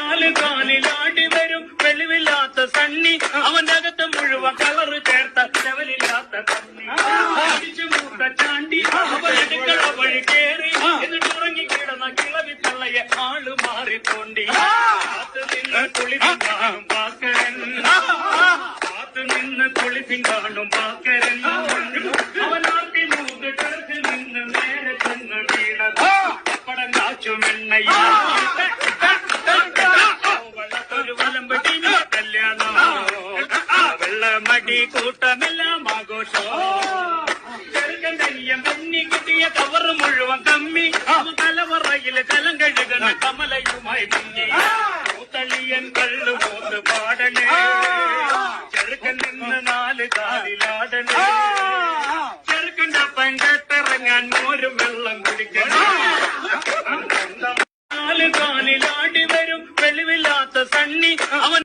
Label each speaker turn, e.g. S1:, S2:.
S1: നാല് കാലിലാടി വരും വെളിവില്ലാത്ത സണ്ണി അവന്റെ അകത്ത് മുഴുവൻ കളറ് ചേർത്ത ലെവലില്ലാത്ത കണ്ണി അടിച്ചു മൂത്ത ചാണ്ടി അവൻ അടുക്കള വഴി കേറി എന്നിട്ട് ഉറങ്ങിക്കിടന്ന കിളവി തള്ളയെ ആള് മാറിത്തോണ്ടി കാത്തു നിന്ന് കുളിപ്പിൻ കാണും പാക്കരൻ കാത്തു നിന്ന് കുളിപ്പിൻ കാണും പാക്കരൻ അവൻ ആർത്തി മൂന്ന് കിടത്തിൽ നിന്ന് നേരെ ചെന്ന് വീണത് പടം കാച്ചുമെണ്ണയിൽ വെള്ളമടി കൂട്ടമെല്ലാം ആഘോഷം ചെറുക്കൻ തനിയം പെണ്ണി കിട്ടിയ കവറ് മുഴുവൻ കമ്മി തലവറയില് കലം കഴുകണ കമലയുമായി മുങ്ങി തളിയൻ കള്ളു പോന്ന് പാടണേ ചെറുക്കൻ നിന്ന് നാല് കാലിലാടണേ ചെറുക്കൻ്റെ അപ്പം കെട്ടിറങ്ങാൻ മോരും വെള്ളം കുടിക്കണം നാല് കാലിലാടി വരും വെളിവില്ലാത്ത സണ്ണി അവൻ